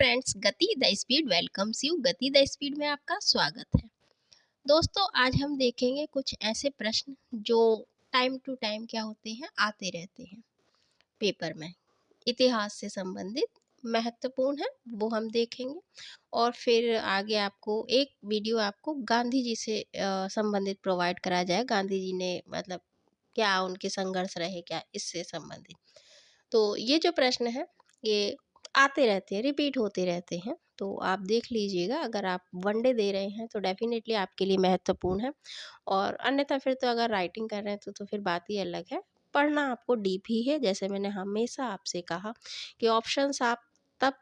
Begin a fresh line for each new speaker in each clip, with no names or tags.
Friends, गति the speed welcomes you. गति the speed में आपका स्वागत है। दोस्तों, आज हम देखेंगे कुछ ऐसे प्रश्न जो टाइम टू टाइम क्या होते हैं, आते रहते हैं पेपर में। इतिहास से संबंधित महत्वपूर्ण है, वो हम देखेंगे। और फिर आगे आपको एक वीडियो आपको गांधी जी से संबंधित प्रोवाइड करा जाए। गांधी जी ने मतलब क्या उनके संघर्ष रहे, क्या इससे संबंधित। तो ये जो प्रश्न है ये आते रहते हैं, रिपीट होते रहते हैं, तो आप देख लीजिएगा। अगर आप वनडे दे रहे हैं तो डेफिनेटली आपके लिए महत्वपूर्ण है, और अन्यथा फिर तो अगर राइटिंग कर रहे हैं तो फिर बात ही अलग है। पढ़ना आपको डीप ही है। जैसे मैंने हमेशा आपसे कहा कि ऑप्शंस आप तब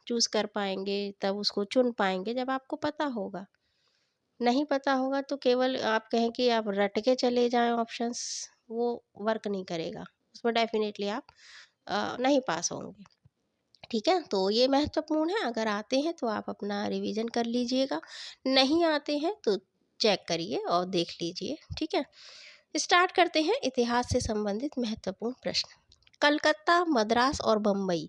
चूज़ कर पाएंगे, तब उसको चुन पाएंगे जब आपको पता होगा। नहीं पता होगा तो केवल आप कहें कि आप रट के चले जाएं ऑप्शंस, वो वर्क नहीं करेगा। उसमें डेफिनेटली आप नहीं पास होंगे। ठीक है, तो ये महत्वपूर्ण है। अगर आते हैं तो आप अपना रिवीजन कर लीजिएगा, नहीं आते हैं तो चेक करिए और देख लीजिए। ठीक है, स्टार्ट करते हैं इतिहास से संबंधित महत्वपूर्ण प्रश्न। कलकत्ता, मद्रास और बम्बई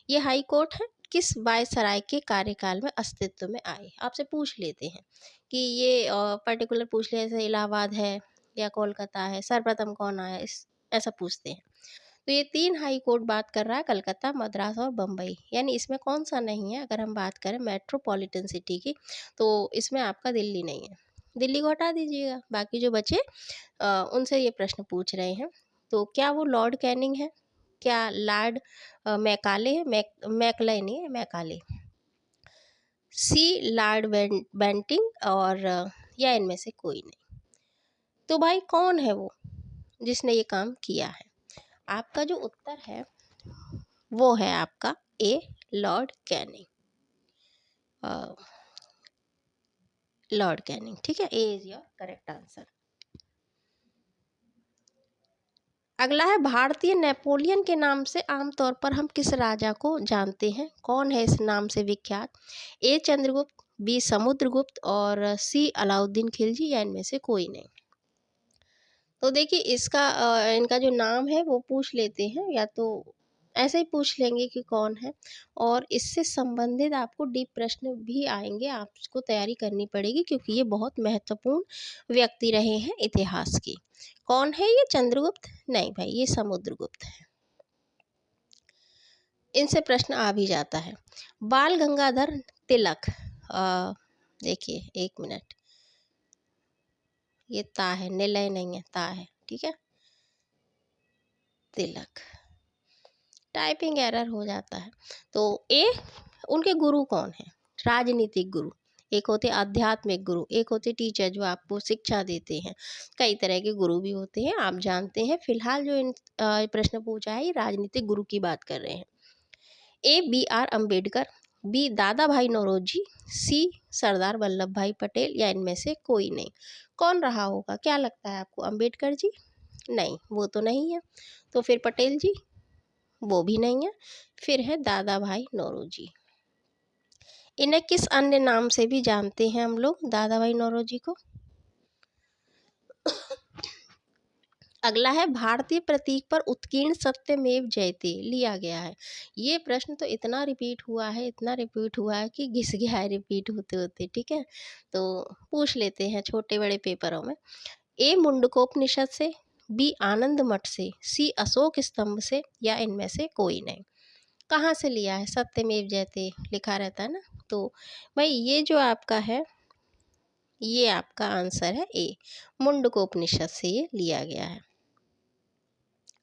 ये हाई कोर्ट हैं, किस वायसराय के कार्यकाल में अस्तित्व में आए? आपसे पूछ लेते हैं कि ये पर्टिकुलर पूछ ले, जैसे इलाहाबाद है या कोलकाता है, सर्वप्रथम कौन आया, इस ऐसा पूछते हैं। तो ये 3 हाई कोर्ट बात कर रहा है, कलकत्ता, मद्रास और बम्बई। यानी इसमें कौन सा नहीं है? अगर हम बात करें मेट्रोपॉलिटन सिटी की, तो इसमें आपका दिल्ली नहीं है। दिल्ली को हटा दीजिएगा, बाकी जो बचे उनसे ये प्रश्न पूछ रहे हैं। तो क्या वो लॉर्ड कैनिंग है, क्या लॉर्ड मैकाले है, मैकले नहीं है, मैकाले, सी लॉर्ड बेंटिंग, और या इनमें से कोई नहीं? तो भाई कौन है वो जिसने ये काम किया है? आपका जो उत्तर है वो है आपका ए, लॉर्ड कैनिंग। लॉर्ड कैनिंग, ठीक है, ए इज योर करेक्ट आंसर। अगला है, भारतीय नेपोलियन के नाम से आमतौर पर हम किस राजा को जानते हैं? कौन है इस नाम से विख्यात? ए, चंद्रगुप्त, बी, समुद्रगुप्त, और सी, अलाउद्दीन खिलजी, या इनमें से कोई नहीं? तो देखिए, इसका इनका जो नाम है वो पूछ लेते हैं, या तो ऐसे ही पूछ लेंगे कि कौन है, और इससे संबंधित आपको डीप प्रश्न भी आएंगे, आपको तैयारी करनी पड़ेगी, क्योंकि ये बहुत महत्वपूर्ण व्यक्ति रहे हैं इतिहास की। कौन है ये? चंद्रगुप्त नहीं भाई, ये समुद्रगुप्त है। इनसे प्रश्न आ भी जाता है। बाल गंगाधर तिलक, देखिए एक मिनट, ये ता है, निलय नहीं है, ता है, ठीक है। तिलक, टाइपिंग एरर हो जाता है। तो ए, उनके गुरु कौन है? राजनीतिक गुरु। एक होते आध्यात्मिक गुरु, एक होते टीचर जो आपको शिक्षा देते हैं। कई तरह के गुरु भी होते हैं, आप जानते हैं। फिलहाल जो इन प्रश्न पूछा है, ये राजनीतिक गुरु की बात कर रहे हैं। ए, बी आर अम्बेडकर, बी, दादा भाई नौरोजी, सी, सरदार वल्लभ भाई पटेल, या इनमें से कोई नहीं? कौन रहा होगा, क्या लगता है आपको? अम्बेडकर जी? नहीं, वो तो नहीं है। तो फिर पटेल जी? वो भी नहीं है। फिर है दादा भाई नौरोजी। इन्हें किस अन्य नाम से भी जानते हैं हम लोग, दादा भाई नौरोजी को? अगला है, भारतीय प्रतीक पर उत्कीर्ण सत्यमेव जयते लिया गया है। ये प्रश्न तो इतना रिपीट हुआ है, इतना रिपीट हुआ है कि घिस गया है रिपीट होते होते। ठीक है, तो पूछ लेते हैं छोटे बड़े पेपरों में। ए, मुंडकोपनिषद से, बी, आनंद मठ से, सी, अशोक स्तंभ से, या इनमें से कोई नहीं? कहाँ से लिया है? सत्यमेव जयते लिखा रहता है ना। तो भाई ये जो आपका है, ये आपका आंसर है ए, मुंडकोपनिषद से ये लिया गया है।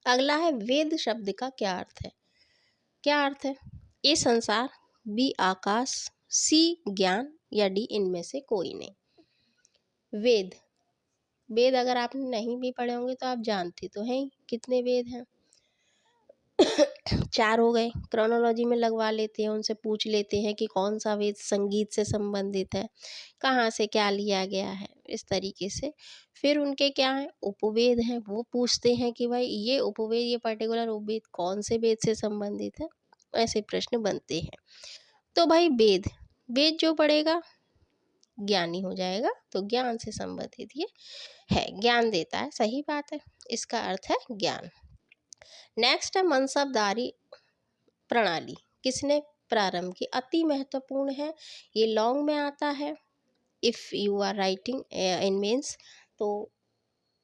अगला है, वेद शब्द का क्या अर्थ है? क्या अर्थ है? ए, संसार, बी, आकाश, सी, ज्ञान, या डी, इनमें से कोई नहीं? वेद, वेद अगर आपने नहीं भी पढ़े होंगे तो आप जानते तो हैं कितने वेद हैं। 4 हो गए। क्रोनोलॉजी में लगवा लेते हैं, उनसे पूछ लेते हैं कि कौन सा वेद संगीत से संबंधित है, कहाँ से क्या लिया गया है, इस तरीके से। फिर उनके क्या है, उपवेद हैं, वो पूछते हैं कि भाई ये उपवेद, ये पर्टिकुलर उपवेद कौन से वेद से संबंधित है। ऐसे प्रश्न बनते हैं। तो भाई वेद, वेद जो पढ़ेगा ज्ञानी हो जाएगा, तो ज्ञान से संबंधित ये है, ज्ञान देता है। सही बात है, इसका अर्थ है ज्ञान। नेक्स्ट है, मनसबदारी प्रणाली किसने प्रारंभ की अति महत्वपूर्ण है, ये लॉन्ग में आता है। If you are writing in mains तो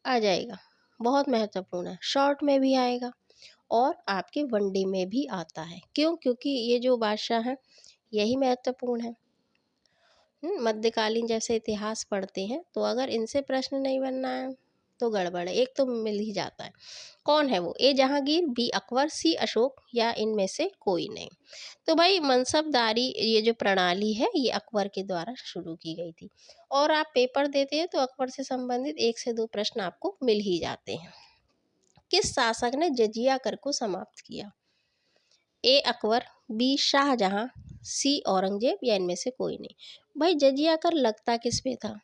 आ जाएगा, बहुत महत्वपूर्ण है। शॉर्ट में भी आएगा और आपके वनडे में भी आता है। क्यों? क्योंकि ये जो बादशाह हैं यही महत्वपूर्ण है। मध्यकालीन जैसे इतिहास पढ़ते हैं तो अगर इनसे प्रश्न नहीं बनना है तो गड़बड़ है। एक तो मिल ही जाता है। कौन है वो? ए जहांगीर, बी अकबर, सी अशोक या इनमें से कोई नहीं। तो भाई मनसबदारी ये जो प्रणाली है ये अकबर के द्वारा शुरू की गई थी। और आप पेपर देते हैं तो अकबर से संबंधित 1 से 2 प्रश्न आपको मिल ही जाते हैं। किस शासक ने जजिया कर को समाप्त किया? ए अकबर, बी शाहजहां, सी औरंगजेब या इनमें से कोई नहीं। भाई जजिया कर लगता किस पे था?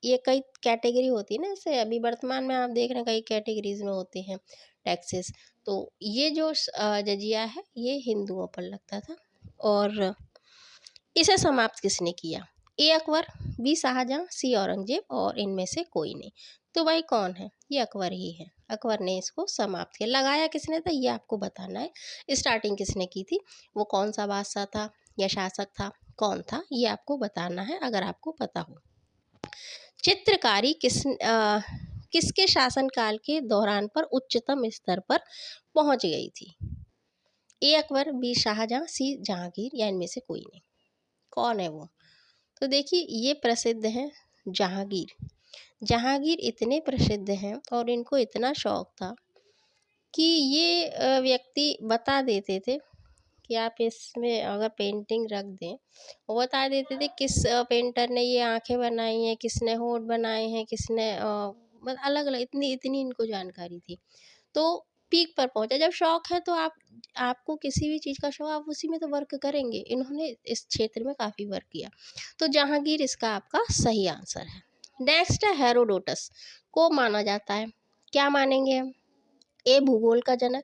ये कई कैटेगरी होती है ना, जैसे अभी वर्तमान में आप देख रहे हैं कई कैटेगरीज में होते हैं टैक्सेस। तो ये जो जजिया है ये हिंदुओं पर लगता था। और इसे समाप्त किसने किया? ए अकबर, बी शाहजहां, सी औरंगजेब और इनमें से कोई नहीं। तो भाई कौन है? ये अकबर ही है। अकबर ने इसको समाप्त किया। लगाया किसने था ये आपको बताना है। स्टार्टिंग किसने की थी? वो कौन सा बादशाह था या शासक था? कौन था ये आपको बताना है अगर आपको पता हो। चित्रकारी किसके शासनकाल के दौरान पर उच्चतम स्तर पर पहुंच गई थी? ए अकबर, बी शाहजहां, सी जहांगीर या इनमें से कोई नहीं। कौन है वो? तो देखिए ये प्रसिद्ध है जहांगीर। जहांगीर इतने प्रसिद्ध हैं और इनको इतना शौक था कि ये व्यक्ति बता देते थे कि आप इसमें अगर पेंटिंग रख दें, वो बता देते थे किस पेंटर ने ये आंखें बनाई हैं, किसने होंठ बनाए हैं, किसने मतलब अलग अलग इतनी इतनी इनको जानकारी थी। तो पीक पर पहुंचा। जब शौक है तो आपको किसी भी चीज़ का शौक, आप उसी में तो वर्क करेंगे। इन्होंने इस क्षेत्र में काफ़ी वर्क किया। तो जहांगीर इसका आपका सही आंसर है। नेक्स्ट है हेरोडोटस को माना जाता है। क्या मानेंगे हम? ए भूगोल का जनक,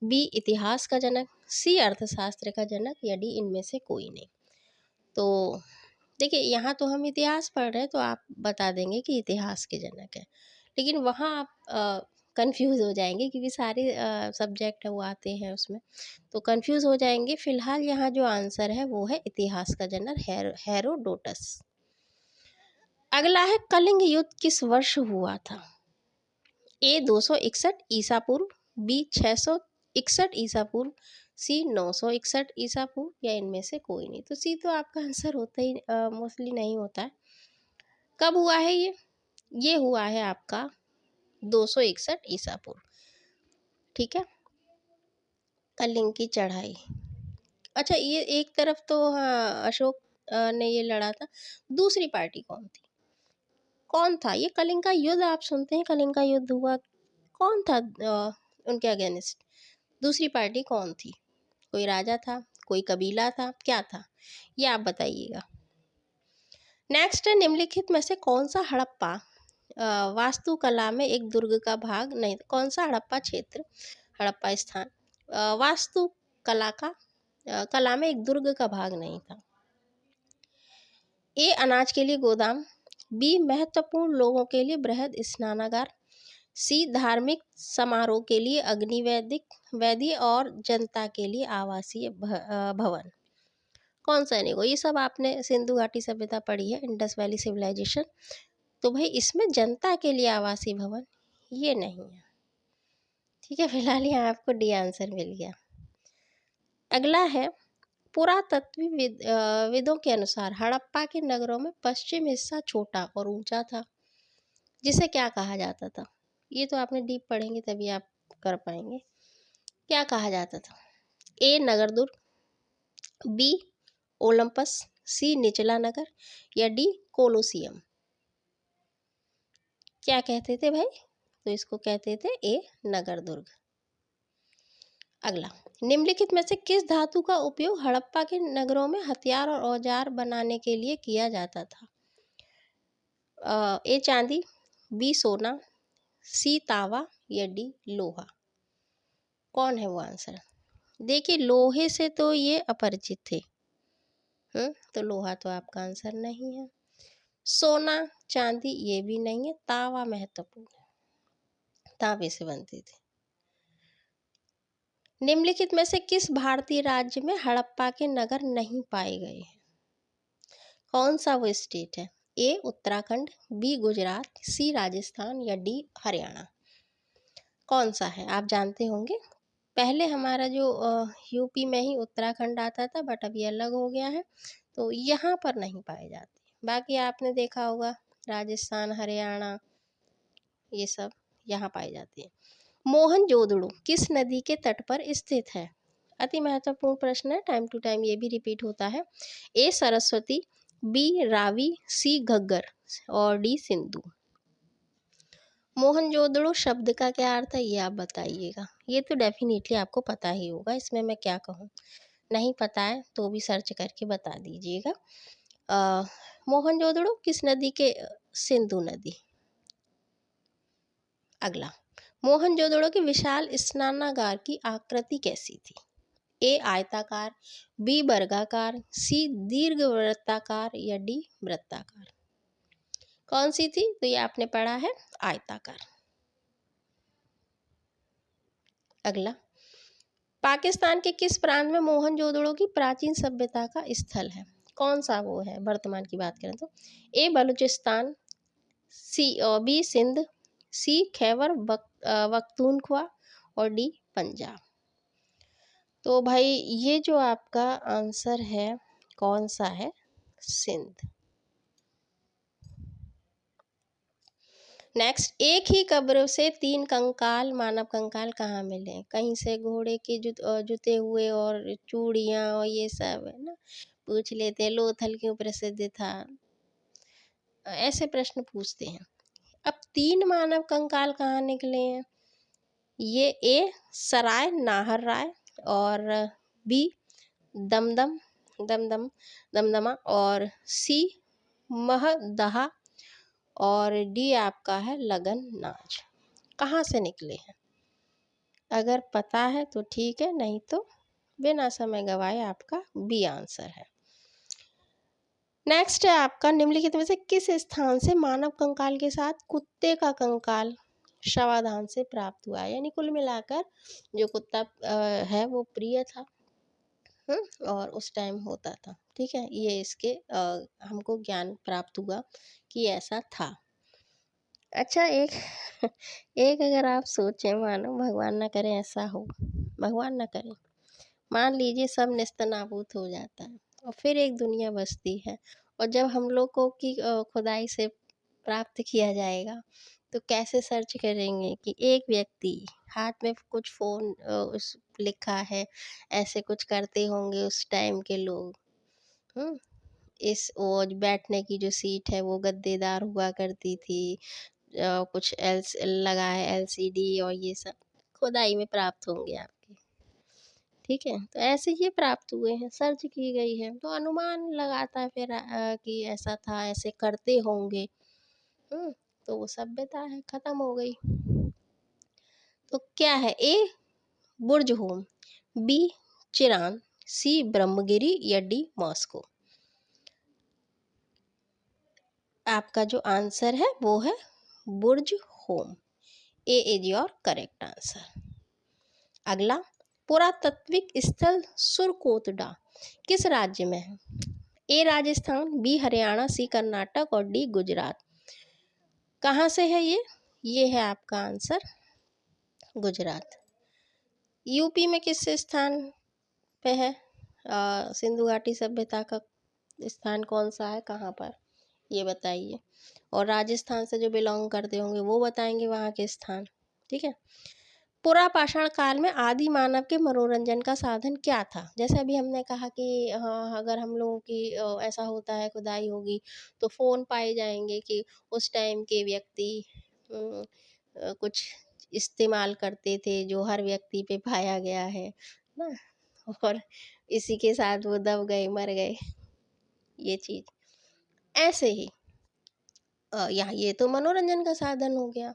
बी इतिहास का जनक, सी अर्थशास्त्र का जनक या डी इनमें से कोई नहीं। तो देखिए यहाँ तो हम इतिहास पढ़ रहे हैं तो आप बता देंगे कि इतिहास के जनक है। लेकिन वहाँ आप कंफ्यूज हो जाएंगे क्योंकि सारे सब्जेक्ट है वो आते हैं उसमें, तो कंफ्यूज हो जाएंगे। फिलहाल यहाँ जो आंसर है वो है इतिहास का जनक हेरोडोटस। अगला है कलिंग युद्ध किस वर्ष हुआ था? ए 261 ईसा पूर्व, बी 661 ईसा पूर्व, सी 961 ईसा पूर्व या इनमें से कोई नहीं। तो सी तो आपका आंसर होता ही मोस्टली नहीं होता है। कब हुआ है ये हुआ है आपका 261 ईसा पूर्व। ठीक है, कलिंग की चढ़ाई। अच्छा ये एक तरफ तो हाँ अशोक ने ये लड़ा था, दूसरी पार्टी कौन थी? कौन था? ये कलिंग का युद्ध आप सुनते हैं, कलिंग का युद्ध हुआ, कौन था उनके अगेंस्ट? दूसरी पार्टी कौन थी? कोई राजा था, कोई कबीला था, क्या था? ये आप बताइएगा। नेक्स्ट है निम्नलिखित में से कौन सा हड़प्पा वास्तुकला में एक दुर्ग का भाग नहीं था? कौन सा हड़प्पा क्षेत्र, हड़प्पा स्थान वास्तुकला का कला में एक दुर्ग का भाग नहीं था? ए अनाज के लिए गोदाम, बी महत्वपूर्ण लोगों के लिए बृहद स्नानागार, सी धार्मिक समारोह के लिए अग्निवैदिक वेदी और जनता के लिए आवासीय भवन। कौन सा नहीं? को ये सब आपने सिंधु घाटी सभ्यता पढ़ी है, इंडस वैली सिविलाइजेशन। तो भाई इसमें जनता के लिए आवासीय भवन ये नहीं है। ठीक है, फिलहाल यहाँ आपको डी आंसर मिल गया। अगला है पुरातत्वविदों के अनुसार हड़प्पा के नगरों में पश्चिम हिस्सा छोटा और ऊंचा था, जिसे क्या कहा जाता था? ये तो आपने डीप पढ़ेंगे तभी आप कर पाएंगे। क्या कहा जाता था? ए नगर दुर्ग, बी ओलंपस, सी निचला नगर या डी कोलोसियम। क्या कहते थे भाई? तो इसको कहते थे ए नगर दुर्ग। अगला, निम्नलिखित में से किस धातु का उपयोग हड़प्पा के नगरों में हथियार और औजार बनाने के लिए किया जाता था? ए चांदी, बी सोना, सी तांबा या डी लोहा। कौन है वो आंसर? देखिए लोहे से तो ये अपरिचित थे, तो लोहा तो आपका आंसर नहीं है। सोना चांदी ये भी नहीं है। तांबा महत्वपूर्ण है, तांबे से बनते थे। निम्नलिखित में से किस भारतीय राज्य में हड़प्पा के नगर नहीं पाए गए हैं? कौन सा वो स्टेट है? ए उत्तराखंड, बी गुजरात, सी राजस्थान या डी हरियाणा? कौन सा है आप जानते होंगे। पहले हमारा जो यूपी में ही उत्तराखंड आता था, बट अब ये अलग हो गया है, तो यहाँ पर नहीं पाए जाते। बाकी आपने देखा होगा राजस्थान, हरियाणा, ये सब यहाँ पाए जाते हैं। मोहनजोदड़ो किस नदी के तट पर स्थित है? अति महत्वपूर्ण प्रश्न है, टाइम टू टाइम ये भी रिपीट होता है। ए सरस्वती, बी रावी, सी घग्गर और डी सिंधु। मोहनजोदड़ो शब्द का क्या अर्थ है ये आप बताइएगा। ये तो डेफिनेटली आपको पता ही होगा, इसमें मैं क्या कहूँ। नहीं पता है तो भी सर्च करके बता दीजिएगा। मोहनजोदड़ो किस नदी के? सिंधु नदी। अगला, मोहनजोदड़ो की विशाल स्नानागार की आकृति कैसी थी? ए आयताकार, बी वर्गाकार, सी दीर्घ वृत्ताकार या डी वृत्ताकार? कौन सी थी? तो ये आपने पढ़ा है आयताकार। अगला, पाकिस्तान के किस प्रांत में मोहनजोदड़ो की प्राचीन सभ्यता का स्थल है? कौन सा वो है वर्तमान की बात करें तो? ए बलूचिस्तान, बी सिंध, सी खैबर पख्तूनख्वा और डी पंजाब। तो भाई ये जो आपका आंसर है कौन सा है? सिंध। नेक्स्ट, एक ही कब्र से 3 कंकाल, मानव कंकाल कहाँ मिले? कहीं से घोड़े के जुते हुए और चूड़ियाँ और ये सब है ना, पूछ लेते हैं। लोथल क्यों प्रसिद्ध था, ऐसे प्रश्न पूछते हैं। अब 3 मानव कंकाल कहाँ निकले हैं? ये ए सराय नाहर राय और बी दमदम दमदम दमदमा और सी महदहा और डी आपका है लगन नाच। कहाँ से निकले हैं? अगर पता है तो ठीक है, नहीं तो बिना समय गवाए आपका बी आंसर है। नेक्स्ट है आपका, निम्नलिखित में से किस स्थान से मानव कंकाल के साथ कुत्ते का कंकाल शवाधान से प्राप्त हुआ है? यानी कुल मिलाकर जो कुत्ता है वो प्रिय था और उस टाइम होता था। ठीक है, ये इसके हमको ज्ञान प्राप्त हुआ कि ऐसा था। अच्छा, एक एक अगर आप सोचें, मानो भगवान ना करे ऐसा हो, भगवान ना करे, मान लीजिए सब नेस्तनाबूत हो जाता है और फिर एक दुनिया बसती है, और जब हम लोग को की खुदाई से प्राप्त किया जाएगा तो कैसे सर्च करेंगे कि एक व्यक्ति हाथ में कुछ फ़ोन उस लिखा है, ऐसे कुछ करते होंगे उस टाइम के लोग। इस वो बैठने की जो सीट है वो गद्देदार हुआ करती थी, कुछ एल्स लगा है एलसीडी और ये सब खुदाई में प्राप्त होंगे आपके। ठीक है, तो ऐसे ही प्राप्त हुए हैं, सर्च की गई है तो अनुमान लगाता है फिर कि ऐसा था, ऐसे करते होंगे। तो वो सभ्यता है, खत्म हो गई। तो क्या है? A Burzahom, B Chirand, C Brahmagiri या डी मॉस्को? आपका जो आंसर है वो है Burzahom. A is your correct answer. अगला, पुरातात्विक स्थल सुरकोटडा किस राज्य में है? A Rajasthan, B Haryana, C Karnataka और डी गुजरात। कहाँ से है ये है आपका आंसर गुजरात। यूपी में किस स्थान पे है? सिंधु घाटी सभ्यता का स्थान कौन सा है, कहाँ पर, ये बताइए। और राजस्थान से जो बिलोंग करते होंगे वो बताएंगे वहाँ के स्थान। ठीक है, पुरा पाषाण काल में आदि मानव के मनोरंजन का साधन क्या था? जैसे अभी हमने कहा कि हाँ, अगर हम लोगों की ऐसा होता है, खुदाई होगी तो फ़ोन पाए जाएंगे कि उस टाइम के व्यक्ति कुछ इस्तेमाल करते थे जो हर व्यक्ति पे पाया गया है ना, और इसी के साथ वो दब गए, मर गए, ये चीज़। ऐसे ही यहाँ ये तो मनोरंजन का साधन हो गया,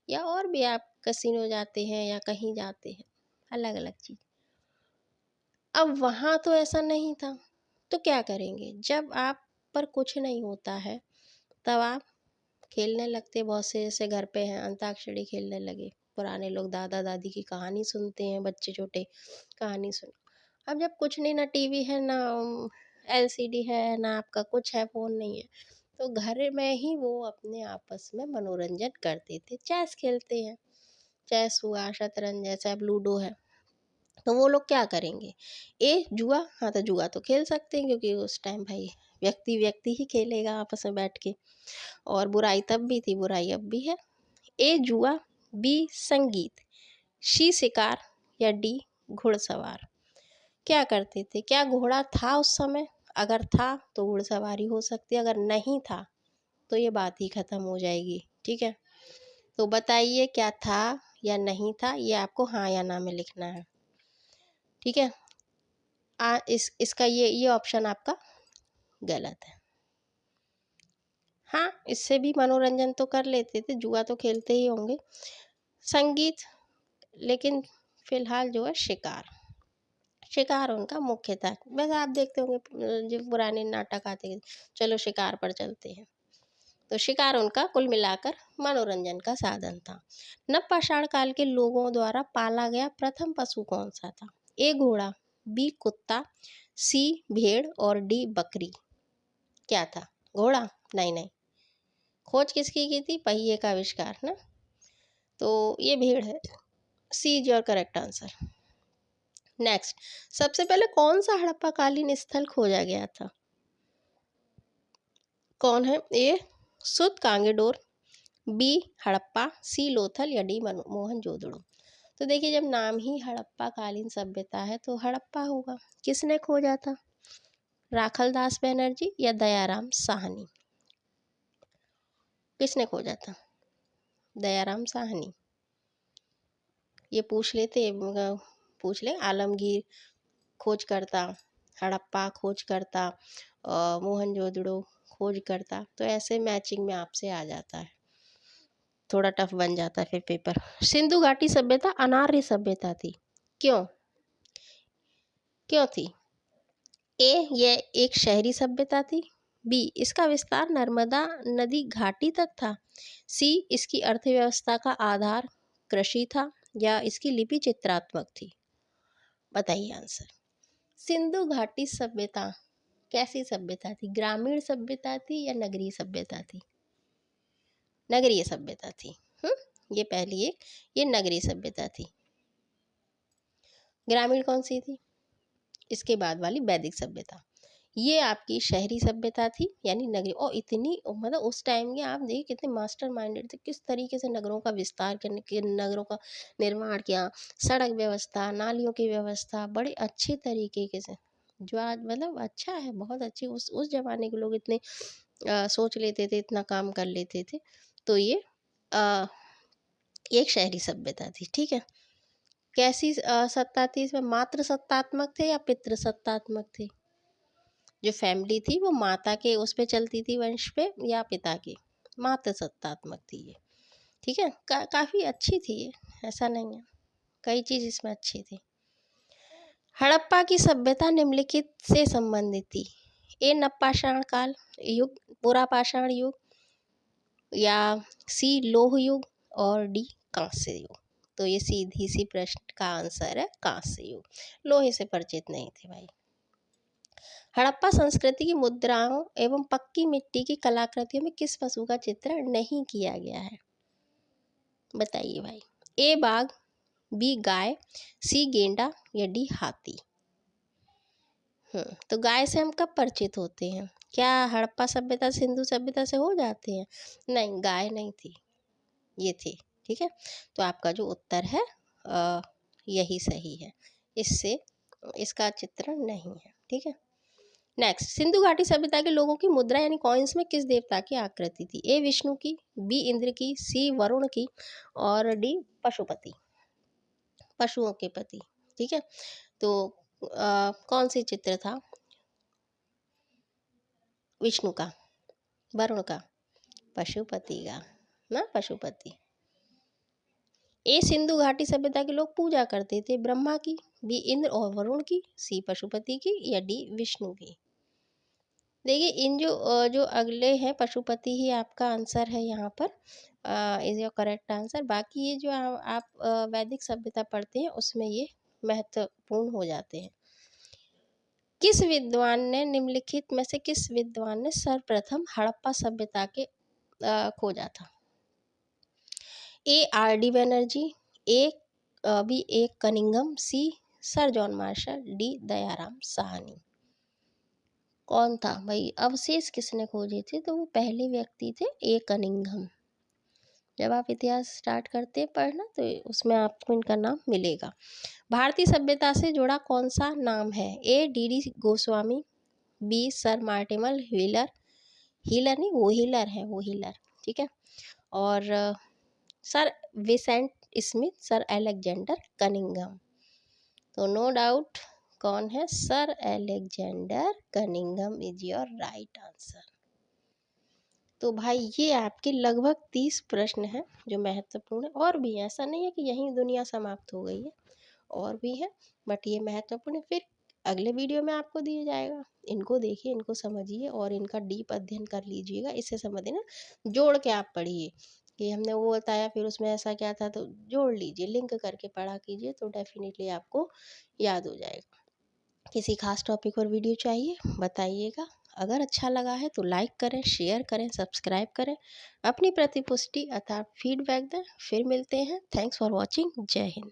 या और भी आप कसिनो जाते हैं या कहीं जाते हैं, अलग अलग चीज़। अब वहाँ तो ऐसा नहीं था, तो क्या करेंगे? जब आप पर कुछ नहीं होता है तब आप खेलने लगते, बहुत से जैसे घर पे हैं अंताक्षरी खेलने लगे, पुराने लोग दादा दादी की कहानी सुनते हैं, बच्चे छोटे कहानी सुन। अब जब कुछ नहीं, ना टीवी है, ना एलसीडी है, ना आपका कुछ है, फ़ोन नहीं है, तो घर में ही वो अपने आपस में मनोरंजन करते थे। चेस खेलते हैं, चेस हुआ, शतरंज जैसे अब लूडो है। तो वो लोग क्या करेंगे, जुआ, हाँ तो जुआ तो खेल सकते हैं क्योंकि उस टाइम भाई व्यक्ति व्यक्ति ही खेलेगा आपस में बैठ के। और बुराई तब भी थी, बुराई अब भी है। जुआ, बी संगीत, सी शिकार या डी घुड़सवार। क्या करते थे, क्या घोड़ा था उस समय? अगर था तो घुड़सवारी हो सकती है, अगर नहीं था तो ये बात ही खत्म हो जाएगी। ठीक है, तो बताइए क्या था या नहीं था, ये आपको हाँ या ना में लिखना है। ठीक है, इसका ये ऑप्शन आपका गलत है। हाँ, इससे भी मनोरंजन तो कर लेते थे, जुआ तो खेलते ही होंगे। संगीत, लेकिन फिलहाल जो है शिकार, शिकार उनका मुख्य था। वैसे आप देखते होंगे जो पुराने नाटक आते थे, चलो शिकार पर चलते हैं, तो शिकार उनका कुल मिलाकर मनोरंजन का साधन था। नवपाषाण काल के लोगों द्वारा पाला गया प्रथम पशु कौन सा था? ए घोड़ा, बी कुत्ता, सी भेड़ और डी बकरी। क्या था? घोड़ा? नहीं नहीं, खोज किसकी की थी? पहिए का आविष्कार ना, तो ये भेड़ है। C is your correct answer. Next, सबसे पहले कौन सा हड़प्पाकालीन स्थल खोजा गया था? कौन है? ए सुत कांगेडोर, बी हड़प्पा, सी लोथल या डी मोहनजोदड़ो। तो देखिए, जब नाम ही हड़प्पा कालीन सभ्यता है तो हड़प्पा होगा। किसने खोजा था? राखलदास बनर्जी या दयाराम साहनी? किसने खोजा था? दयाराम साहनी। ये पूछ लेते, पूछ ले, आलमगीर खोज करता, हड़प्पा खोज करता, मोहनजोदड़ो खोज करता, तो ऐसे मैचिंग में आपसे आ जाता है, थोड़ा टफ बन जाता है फिर पेपर। सिंधु घाटी सभ्यता अनार्य सभ्यता थी, क्यों? क्यों थी? ए ये एक शहरी सभ्यता थी, बी इसका विस्तार नर्मदा नदी घाटी तक था, सी इसकी अर्थव्यवस्था का आधार कृषि था, या इसकी लिपि चित्रात्मक थी। बताइए आंसर। सिंधु घाटी सभ्यता कैसी सभ्यता थी? ग्रामीण सभ्यता थी या नगरीय सभ्यता थी? नगरीय सभ्यता थी। ये पहली एक, ये नगरीय सभ्यता थी। ग्रामीण कौन सी थी? इसके बाद वाली वैदिक सभ्यता। ये आपकी शहरी सभ्यता थी, यानी नगरी। और इतनी मतलब उस टाइम के आप देखिए कितने मास्टर माइंडेड थे, किस तरीके से नगरों का विस्तार करने के, नगरों का निर्माण किया, सड़क व्यवस्था, नालियों की व्यवस्था बड़े अच्छे तरीके के से, जो आज मतलब अच्छा है, बहुत अच्छी। उस जमाने के लोग इतने सोच लेते थे, इतना काम कर लेते थे। तो ये आ, एक शहरी सभ्यता थी। ठीक है, कैसी सत्ता थी इसमें? मात्र सत्तात्मक थे या पितृ सत्तात्मक थे? जो फैमिली थी वो माता के उस पे चलती थी, वंश पे, या पिता के? मात्र सत्तात्मक थी ये। ठीक है, काफ़ी अच्छी थी ये, ऐसा नहीं है, कई चीज़ इसमें अच्छी थी। हड़प्पा की सभ्यता निम्नलिखित से संबंधित थी? ए नवपाषाण काल युग, पुरापाषाण युग, या सी लोह युग और डी कांस्य युग। तो ये सीधी सी प्रश्न का आंसर है कांस्य युग। लोहे से परिचित नहीं थे भाई। हड़प्पा संस्कृति की मुद्राओं एवं पक्की मिट्टी की कलाकृतियों में किस पशु का चित्रण नहीं किया गया है? बताइए भाई। ए बाघ, बी गाय, सी गेंडा या डी हाथी? तो गाय से हम कब परिचित होते हैं? क्या हड़प्पा सभ्यता सिंधु सभ्यता से हो जाते हैं? नहीं, गाय नहीं थी, ये थी। ठीक है, तो आपका जो उत्तर है यही सही है, इससे इसका चित्रण नहीं है। ठीक है, नेक्स्ट, सिंधु घाटी सभ्यता के लोगों की मुद्रा यानी कॉइन्स में किस देवता की आकृति थी? ए विष्णु की, बी इंद्र की, सी वरुण की और डी पशुपति, पशुओं के पति। ठीक है, तो कौन सी चित्र था? विष्णु का, वरुण का, पशुपति का ना, पशुपति। ए सिंधु घाटी सभ्यता के लोग पूजा करते थे ब्रह्मा की, बी इंद्र और वरुण की, सी पशुपति की या डी विष्णु की? देखिए इन जो अगले हैं पशुपति ही आपका आंसर है यहाँ पर, इज़ योर करेक्ट आंसर। बाकी ये जो आप वैदिक सभ्यता पढ़ते हैं उसमें ये महत्वपूर्ण हो जाते हैं। किस विद्वान ने निम्नलिखित में से किस विद्वान ने सर्वप्रथम हड़प्पा सभ्यता के खोजा था? A R D Banerjee, A Cunningham, C sir John Marshall, D Dayaram Sahni. कौन था भाई? अवशेष किसने खोजे थे? तो वो पहले व्यक्ति थे ए कनिंघम। जब आप इतिहास स्टार्ट करते हैं पढ़ना तो उसमें आपको इनका नाम मिलेगा। भारतीय सभ्यता से जुड़ा कौन सा नाम है? A D D Goswami, B sir Mortimer Wheeler, healer नहीं वो हीलर है, वो हीलर, ठीक है, और sir Vincent Smith, sir Alexander Cunningham. तो नो डाउट कौन है? Sir Alexander Cunningham is your right answer. तो भाई ये आपके लगभग 30 प्रश्न हैं जो महत्वपूर्ण है, और भी ऐसा नहीं है कि यहीं दुनिया समाप्त हो गई है, और भी है, बट ये महत्वपूर्ण है। फिर अगले वीडियो में आपको दिया जाएगा, इनको देखिए, इनको समझिए और इनका डीप अध्ययन कर लीजिएगा। इससे समझिए ना, जोड़ के आप पढ़िए कि हमने वो बताया फिर उसमें ऐसा क्या था, तो जोड़ लीजिए, लिंक करके पढ़ा कीजिए, तो डेफिनेटली आपको याद हो जाएगा। किसी खास टॉपिक और वीडियो चाहिए बताइएगा। अगर अच्छा लगा है तो लाइक करें, शेयर करें, सब्सक्राइब करें, अपनी प्रतिपुष्टि अर्थात फीडबैक दें। फिर मिलते हैं। Thanks for watching. जय हिंद।